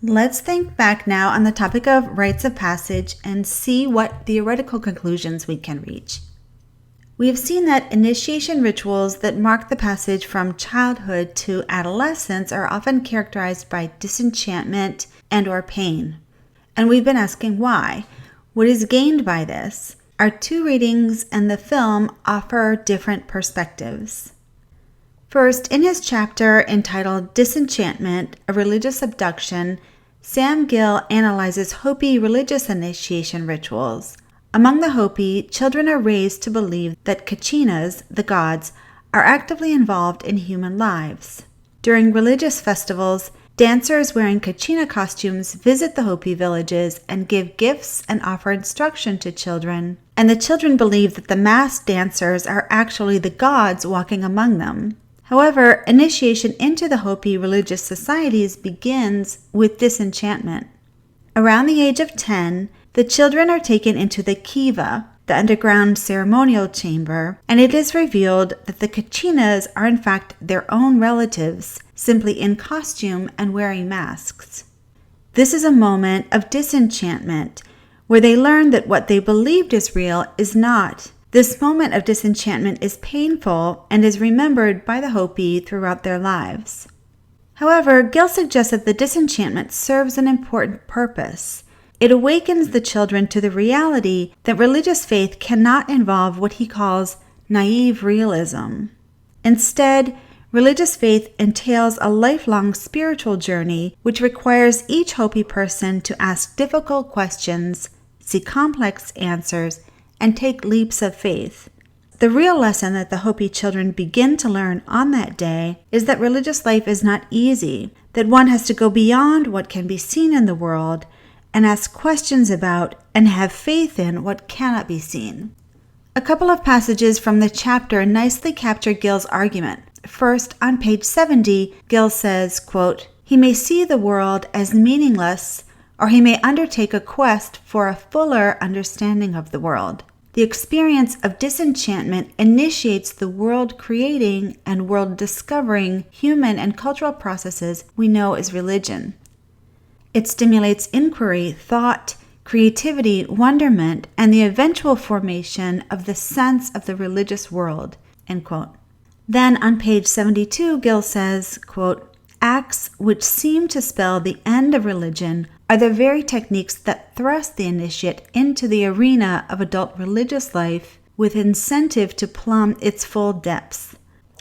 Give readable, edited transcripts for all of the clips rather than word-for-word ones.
Let's think back now on the topic of rites of passage and see what theoretical conclusions we can reach. We have seen that initiation rituals that mark the passage from childhood to adolescence are often characterized by disenchantment and/or pain. And we've been asking why. What is gained by this? Our two readings and the film offer different perspectives. First, in his chapter entitled Disenchantment, a Religious Abduction, Sam Gill analyzes Hopi religious initiation rituals. Among the Hopi, children are raised to believe that Kachinas, the gods, are actively involved in human lives. During religious festivals, dancers wearing Kachina costumes visit the Hopi villages and give gifts and offer instruction to children. And the children believe that the masked dancers are actually the gods walking among them. However, initiation into the Hopi religious societies begins with disenchantment. Around the age of 10, the children are taken into the kiva, the underground ceremonial chamber, and it is revealed that the Kachinas are in fact their own relatives, simply in costume and wearing masks. This is a moment of disenchantment, where they learn that what they believed is real is not. This moment of disenchantment is painful and is remembered by the Hopi throughout their lives. However, Gill suggests that the disenchantment serves an important purpose. It awakens the children to the reality that religious faith cannot involve what he calls naive realism. Instead, religious faith entails a lifelong spiritual journey which requires each Hopi person to ask difficult questions, see complex answers, and take leaps of faith. The real lesson that the Hopi children begin to learn on that day is that religious life is not easy, that one has to go beyond what can be seen in the world and ask questions about and have faith in what cannot be seen. A couple of passages from the chapter nicely capture Gill's argument. First, on page 70, Gill says, quote, "He may see the world as meaningless, or he may undertake a quest for a fuller understanding of the world. The experience of disenchantment initiates the world-creating and world-discovering human and cultural processes we know as religion. It stimulates inquiry, thought, creativity, wonderment, and the eventual formation of the sense of the religious world." End quote. Then on page 72, Gill says, quote, "Acts which seem to spell the end of religion are the very techniques that thrust the initiate into the arena of adult religious life with incentive to plumb its full depths.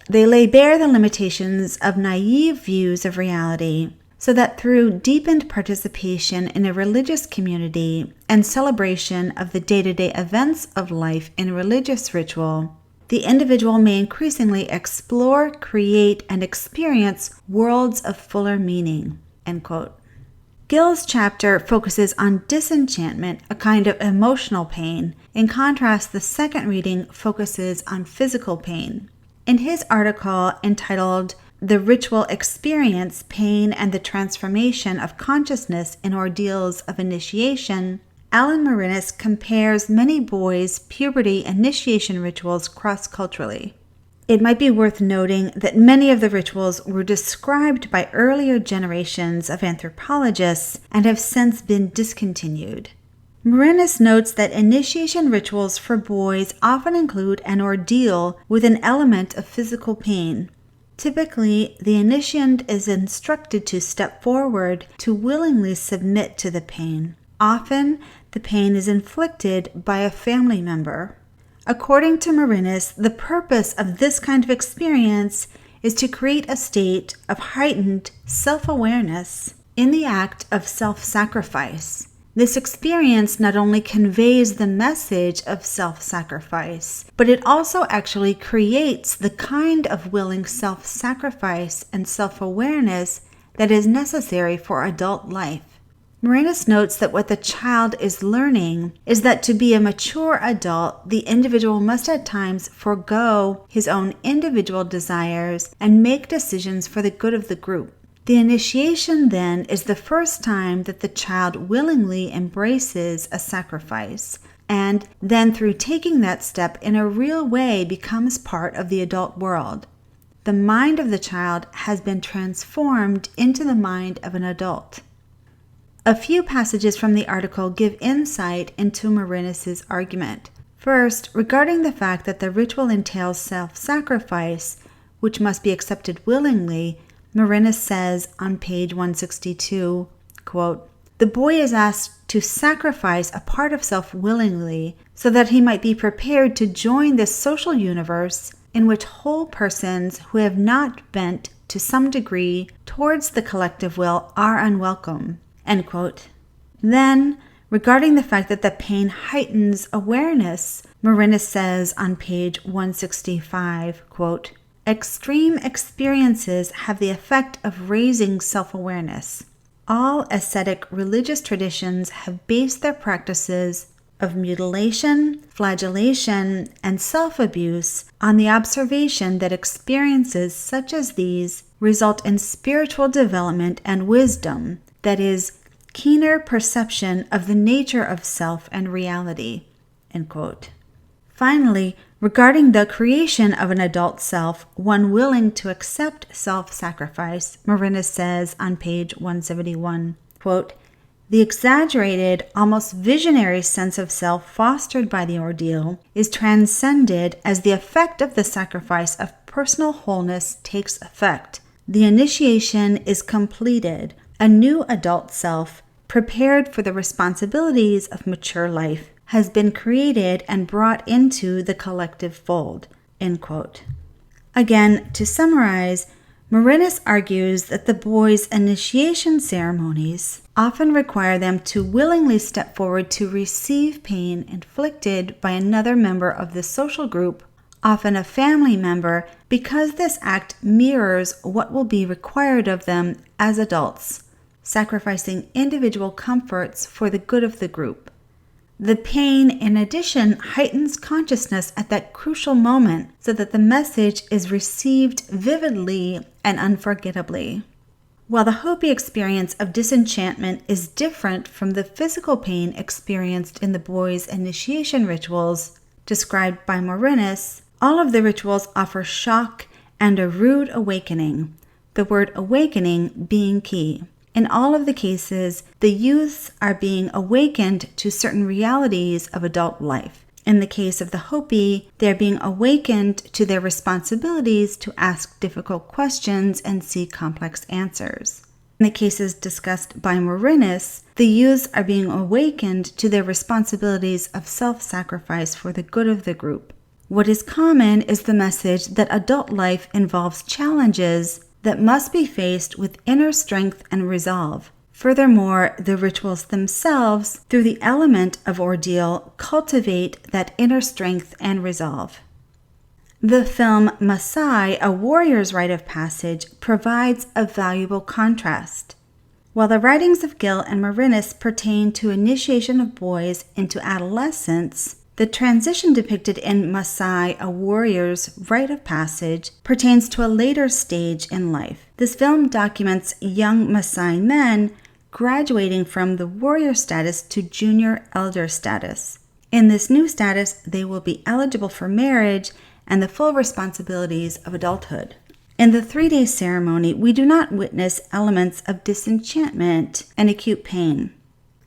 They lay bare the limitations of naive views of reality, so that through deepened participation in a religious community and celebration of the day-to-day events of life in religious ritual, the individual may increasingly explore, create, and experience worlds of fuller meaning." End quote. Gill's chapter focuses on disenchantment, a kind of emotional pain. In contrast, the second reading focuses on physical pain. In his article entitled "The Ritual Experience, Pain, and the Transformation of Consciousness in Ordeals of Initiation," Alan Marinis compares many boys' puberty initiation rituals cross-culturally. It might be worth noting that many of the rituals were described by earlier generations of anthropologists and have since been discontinued. Marinis notes that initiation rituals for boys often include an ordeal with an element of physical pain. Typically, the initiant is instructed to step forward to willingly submit to the pain. Often, the pain is inflicted by a family member. According to Marinis, the purpose of this kind of experience is to create a state of heightened self-awareness in the act of self-sacrifice. This experience not only conveys the message of self-sacrifice, but it also actually creates the kind of willing self-sacrifice and self-awareness that is necessary for adult life. Marinis notes that what the child is learning is that to be a mature adult, the individual must at times forego his own individual desires and make decisions for the good of the group. The initiation, then, is the first time that the child willingly embraces a sacrifice, and then through taking that step in a real way becomes part of the adult world. The mind of the child has been transformed into the mind of an adult. A few passages from the article give insight into Marinus' argument. First, regarding the fact that the ritual entails self-sacrifice, which must be accepted willingly, Marinus says on page 162, quote, "The boy is asked to sacrifice a part of self willingly so that he might be prepared to join this social universe in which whole persons who have not bent to some degree towards the collective will are unwelcome." End quote. Then, regarding the fact that the pain heightens awareness, Marinus says on page 165, quote, "Extreme experiences have the effect of raising self-awareness. All ascetic religious traditions have based their practices of mutilation, flagellation, and self-abuse on the observation that experiences such as these result in spiritual development and wisdom, that is, keener perception of the nature of self and reality." End quote. Finally, regarding the creation of an adult self, one willing to accept self-sacrifice, Marinus says on page 171, quote, "The exaggerated, almost visionary sense of self fostered by the ordeal is transcended as the effect of the sacrifice of personal wholeness takes effect. The initiation is completed. A new adult self, prepared for the responsibilities of mature life, has been created and brought into the collective fold." End quote. Again, to summarize, Marinus argues that the boys' initiation ceremonies often require them to willingly step forward to receive pain inflicted by another member of the social group, often a family member, because this act mirrors what will be required of them as adults, sacrificing individual comforts for the good of the group. The pain, in addition, heightens consciousness at that crucial moment so that the message is received vividly and unforgettably. While the Hopi experience of disenchantment is different from the physical pain experienced in the boys' initiation rituals described by Marinus, all of the rituals offer shock and a rude awakening, the word awakening being key. In all of the cases, the youths are being awakened to certain realities of adult life. In the case of the Hopi, they are being awakened to their responsibilities to ask difficult questions and seek complex answers. In the cases discussed by Marinus, the youths are being awakened to their responsibilities of self-sacrifice for the good of the group. What is common is the message that adult life involves challenges that must be faced with inner strength and resolve. Furthermore, the rituals themselves, through the element of ordeal, cultivate that inner strength and resolve. The film Maasai, A Warrior's Rite of Passage, provides a valuable contrast. While the writings of Gill and Marinus pertain to initiation of boys into adolescence, the transition depicted in Maasai, A Warrior's Rite of Passage, pertains to a later stage in life. This film documents young Maasai men graduating from the warrior status to junior elder status. In this new status, they will be eligible for marriage and the full responsibilities of adulthood. In the 3-day ceremony, we do not witness elements of disenchantment and acute pain.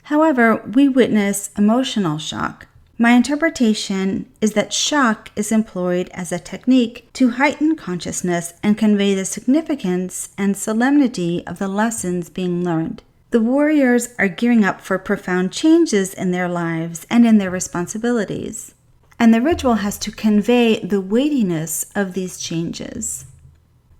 However, we witness emotional shock. My interpretation is that shock is employed as a technique to heighten consciousness and convey the significance and solemnity of the lessons being learned. The warriors are gearing up for profound changes in their lives and in their responsibilities, and the ritual has to convey the weightiness of these changes.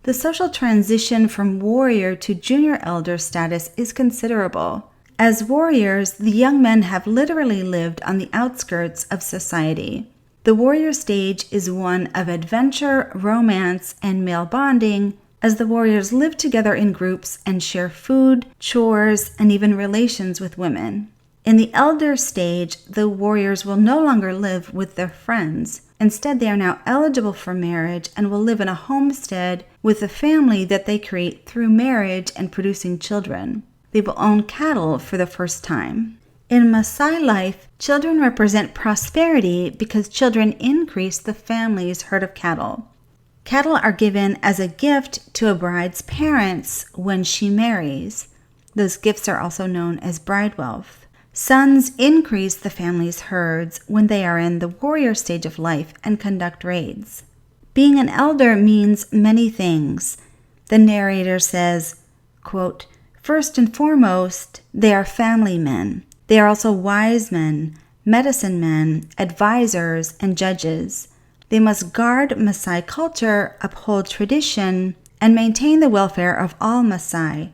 The social transition from warrior to junior elder status is considerable. As warriors, the young men have literally lived on the outskirts of society. The warrior stage is one of adventure, romance, and male bonding, as the warriors live together in groups and share food, chores, and even relations with women. In the elder stage, the warriors will no longer live with their friends. Instead, they are now eligible for marriage and will live in a homestead with a family that they create through marriage and producing children. They will own cattle for the first time. In Maasai life, children represent prosperity because children increase the family's herd of cattle. Cattle are given as a gift to a bride's parents when she marries. Those gifts are also known as bride wealth. Sons increase the family's herds when they are in the warrior stage of life and conduct raids. Being an elder means many things. The narrator says, quote, "First and foremost, they are family men. They are also wise men, medicine men, advisors, and judges. They must guard Maasai culture, uphold tradition, and maintain the welfare of all Maasai.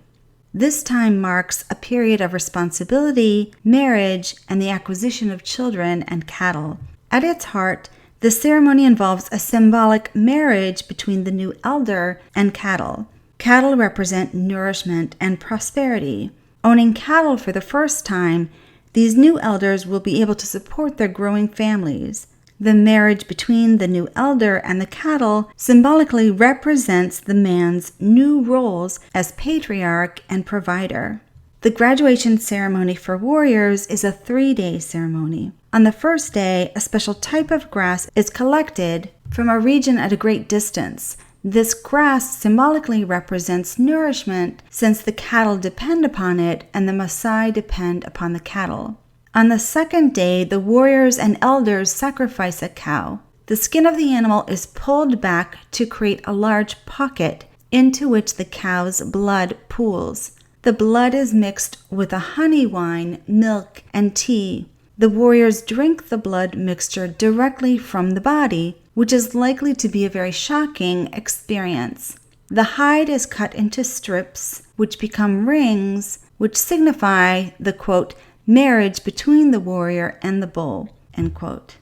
This time marks a period of responsibility, marriage, and the acquisition of children and cattle. At its heart, the ceremony involves a symbolic marriage between the new elder and cattle. Cattle represent nourishment and prosperity. Owning cattle for the first time, these new elders will be able to support their growing families. The marriage between the new elder and the cattle symbolically represents the man's new roles as patriarch and provider. The graduation ceremony for warriors is a 3-day ceremony. On the first day, a special type of grass is collected from a region at a great distance. This grass symbolically represents nourishment, since the cattle depend upon it and the Maasai depend upon the cattle. On the second day, the warriors and elders sacrifice a cow. The skin of the animal is pulled back to create a large pocket into which the cow's blood pools. The blood is mixed with a honey wine, milk, and tea. The warriors drink the blood mixture directly from the body, which is likely to be a very shocking experience. The hide is cut into strips, which become rings, which signify the, quote, marriage between the warrior and the bull, end quote.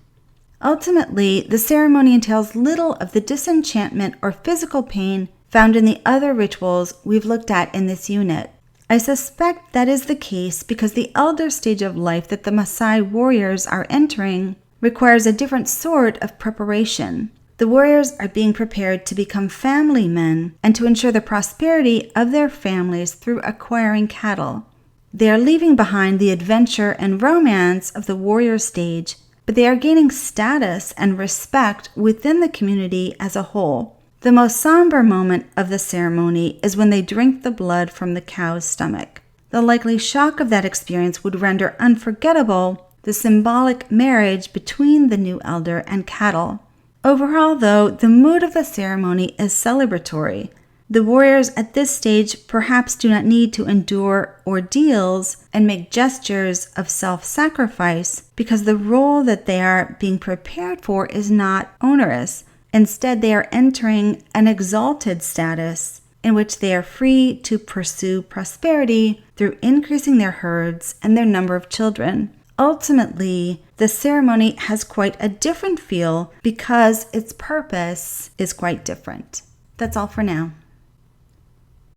Ultimately, the ceremony entails little of the disenchantment or physical pain found in the other rituals we've looked at in this unit. I suspect that is the case because the elder stage of life that the Maasai warriors are entering requires a different sort of preparation. The warriors are being prepared to become family men and to ensure the prosperity of their families through acquiring cattle. They are leaving behind the adventure and romance of the warrior stage, but they are gaining status and respect within the community as a whole. The most somber moment of the ceremony is when they drink the blood from the cow's stomach. The likely shock of that experience would render unforgettable the symbolic marriage between the new elder and cattle. Overall, though, the mood of the ceremony is celebratory. The warriors at this stage perhaps do not need to endure ordeals and make gestures of self-sacrifice because the role that they are being prepared for is not onerous. Instead, they are entering an exalted status in which they are free to pursue prosperity through increasing their herds and their number of children. Ultimately, the ceremony has quite a different feel because its purpose is quite different. That's all for now.